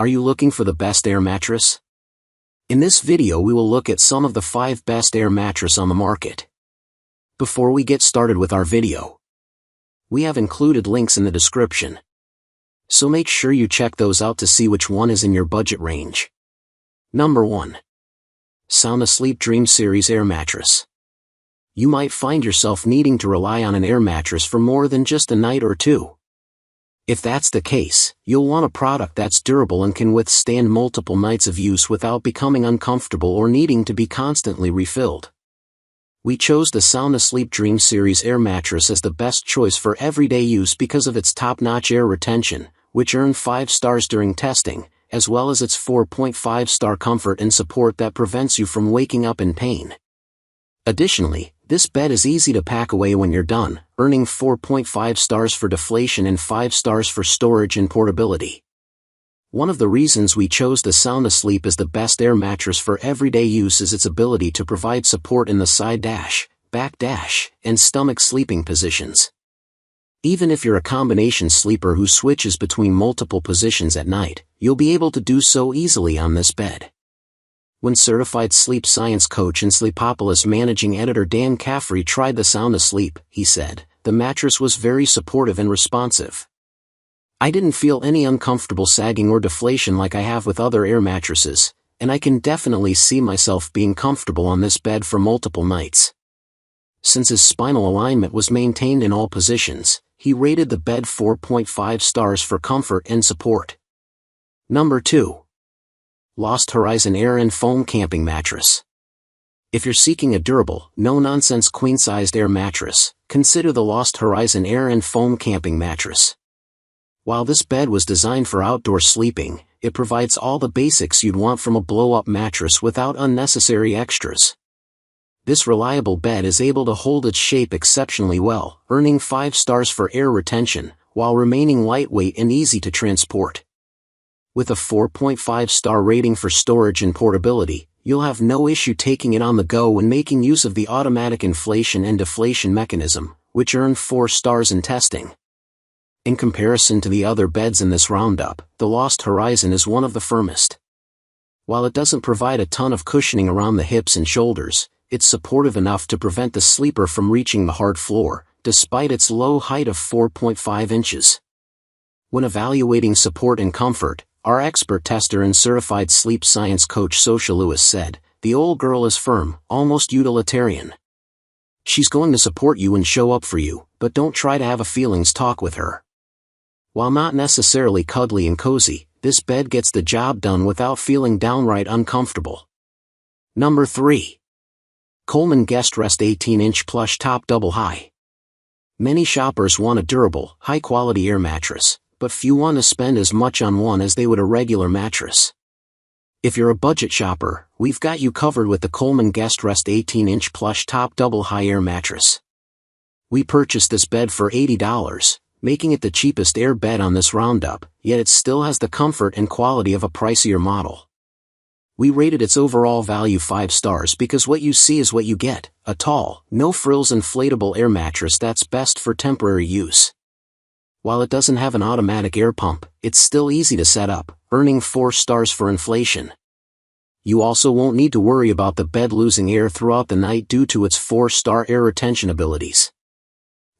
Are you looking for the best air mattress? In this video we will look at some of the 5 best air mattress on the market. Before we get started with our video, we have included links in the description, so make sure you check those out to see which one is in your budget range. Number 1. SoundAsleep Dream Series Air Mattress. You might find yourself needing to rely on an air mattress for more than just a night or two. If that's the case, you'll want a product that's durable and can withstand multiple nights of use without becoming uncomfortable or needing to be constantly refilled. We chose the SoundAsleep Dream Series Air Mattress as the best choice for everyday use because of its top-notch air retention, which earned 5 stars during testing, as well as its 4.5-star comfort and support that prevents you from waking up in pain. Additionally, this bed is easy to pack away when you're done, earning 4.5 stars for deflation and 5 stars for storage and portability. One of the reasons we chose the SoundAsleep as the best air mattress for everyday use is its ability to provide support in the side dash, back dash, and stomach sleeping positions. Even if you're a combination sleeper who switches between multiple positions at night, you'll be able to do so easily on this bed. When certified sleep science coach and Sleepopolis managing editor Dan Caffrey tried the SoundAsleep, he said, the mattress was very supportive and responsive. I didn't feel any uncomfortable sagging or deflation like I have with other air mattresses, and I can definitely see myself being comfortable on this bed for multiple nights. Since his spinal alignment was maintained in all positions, he rated the bed 4.5 stars for comfort and support. Number 2. LostHorizon Air and Foam Camping Mattress. If you're seeking a durable, no-nonsense queen-sized air mattress, consider the LostHorizon Air and Foam Camping Mattress. While this bed was designed for outdoor sleeping, it provides all the basics you'd want from a blow-up mattress without unnecessary extras. This reliable bed is able to hold its shape exceptionally well, earning 5 stars for air retention, while remaining lightweight and easy to transport. With a 4.5-star rating for storage and portability, you'll have no issue taking it on the go when making use of the automatic inflation and deflation mechanism, which earned 4 stars in testing. In comparison to the other beds in this roundup, the LostHorizon is one of the firmest. While it doesn't provide a ton of cushioning around the hips and shoulders, it's supportive enough to prevent the sleeper from reaching the hard floor, despite its low height of 4.5 inches. When evaluating support and comfort, our expert tester and certified sleep science coach Socia Lewis said, "The old girl is firm, almost utilitarian. She's going to support you and show up for you, but don't try to have a feelings talk with her." While not necessarily cuddly and cozy, this bed gets the job done without feeling downright uncomfortable. Number 3. Coleman GuestRest 18-inch Plush Top Double High. Many shoppers want a durable, high-quality air mattress, but few want to spend as much on one as they would a regular mattress. If you're a budget shopper, we've got you covered with the Coleman GuestRest 18-inch Plush Top Double High Air Mattress. We purchased this bed for $80, making it the cheapest air bed on this roundup, yet it still has the comfort and quality of a pricier model. We rated its overall value 5 stars because what you see is what you get, a tall, no-frills inflatable air mattress that's best for temporary use. While it doesn't have an automatic air pump, it's still easy to set up, earning 4 stars for inflation. You also won't need to worry about the bed losing air throughout the night due to its 4-star air retention abilities.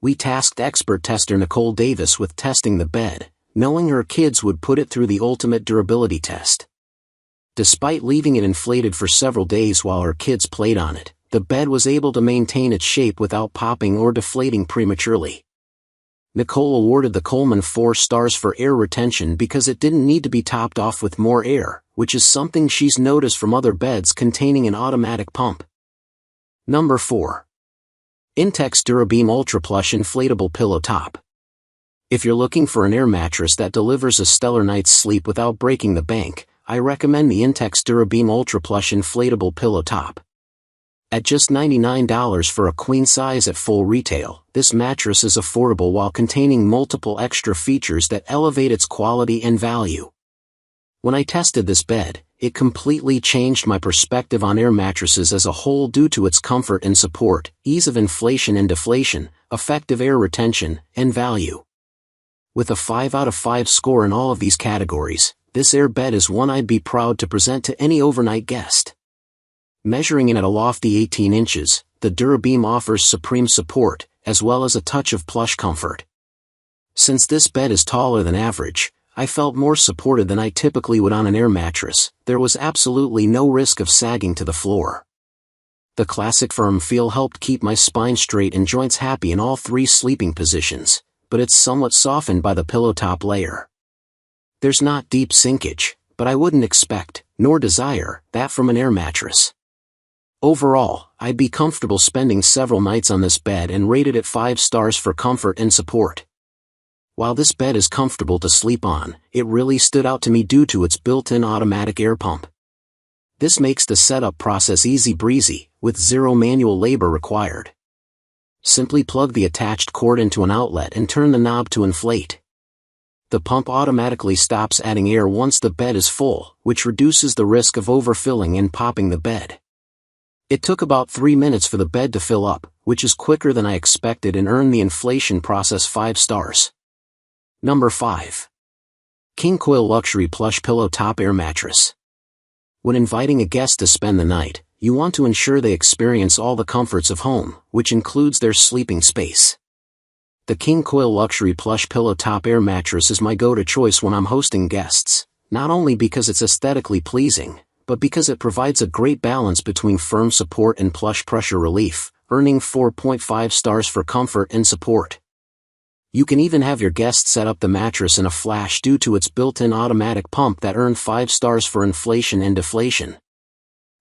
We tasked expert tester Nicole Davis with testing the bed, knowing her kids would put it through the ultimate durability test. Despite leaving it inflated for several days while her kids played on it, the bed was able to maintain its shape without popping or deflating prematurely. Nicole awarded the Coleman 4 stars for air retention because it didn't need to be topped off with more air, which is something she's noticed from other beds containing an automatic pump. Number 4. Intex Dura-Beam Ultra-Plush Inflatable Pillow Top. If you're looking for an air mattress that delivers a stellar night's sleep without breaking the bank, I recommend the Intex Dura-Beam Ultra-Plush Inflatable Pillow Top. At just $99 for a queen size at full retail, this mattress is affordable while containing multiple extra features that elevate its quality and value. When I tested this bed, it completely changed my perspective on air mattresses as a whole due to its comfort and support, ease of inflation and deflation, effective air retention, and value. With a 5 out of 5 score in all of these categories, this air bed is one I'd be proud to present to any overnight guest. Measuring in at a lofty 18 inches, the Dura-Beam offers supreme support, as well as a touch of plush comfort. Since this bed is taller than average, I felt more supported than I typically would on an air mattress. There was absolutely no risk of sagging to the floor. The classic firm feel helped keep my spine straight and joints happy in all 3 sleeping positions, but it's somewhat softened by the pillow top layer. There's not deep sinkage, but I wouldn't expect, nor desire, that from an air mattress. Overall, I'd be comfortable spending several nights on this bed and rated it 5 stars for comfort and support. While this bed is comfortable to sleep on, it really stood out to me due to its built-in automatic air pump. This makes the setup process easy breezy, with 0 manual labor required. Simply plug the attached cord into an outlet and turn the knob to inflate. The pump automatically stops adding air once the bed is full, which reduces the risk of overfilling and popping the bed. It took about 3 minutes for the bed to fill up, which is quicker than I expected and earned the inflation process 5 stars. Number 5. King Koil Luxury Plush Pillow Top Air Mattress. When inviting a guest to spend the night, you want to ensure they experience all the comforts of home, which includes their sleeping space. The King Koil Luxury Plush Pillow Top Air Mattress is my go-to choice when I'm hosting guests, not only because it's aesthetically pleasing, but because it provides a great balance between firm support and plush pressure relief, earning 4.5 stars for comfort and support. You can even have your guests set up the mattress in a flash due to its built-in automatic pump that earned 5 stars for inflation and deflation.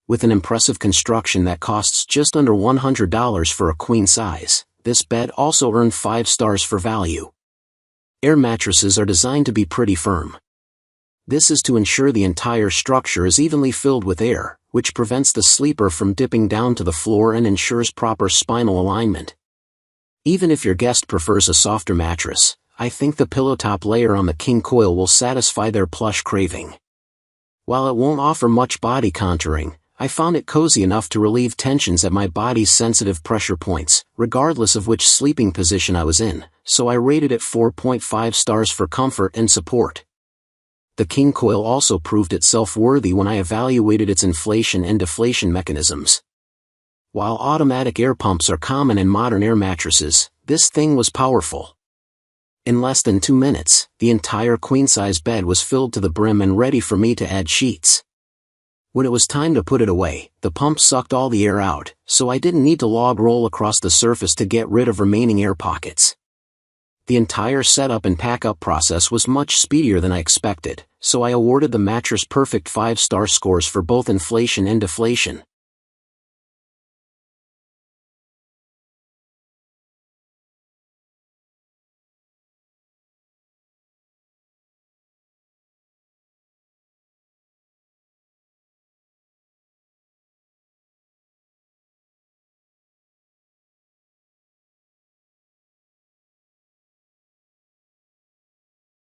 With an impressive construction that costs just under $100 for a queen size, this bed also earned 5 stars for value. Air mattresses are designed to be pretty firm. This is to ensure the entire structure is evenly filled with air, which prevents the sleeper from dipping down to the floor and ensures proper spinal alignment. Even if your guest prefers a softer mattress, I think the pillow top layer on the King Koil will satisfy their plush craving. While it won't offer much body contouring, I found it cozy enough to relieve tensions at my body's sensitive pressure points, regardless of which sleeping position I was in, so I rated it 4.5 stars for comfort and support. The King Koil also proved itself worthy when I evaluated its inflation and deflation mechanisms. While automatic air pumps are common in modern air mattresses, this thing was powerful. In less than 2 minutes, the entire queen-size bed was filled to the brim and ready for me to add sheets. When it was time to put it away, the pump sucked all the air out, so I didn't need to log roll across the surface to get rid of remaining air pockets. The entire setup and pack-up process was much speedier than I expected, so I awarded the mattress perfect 5-star scores for both inflation and deflation.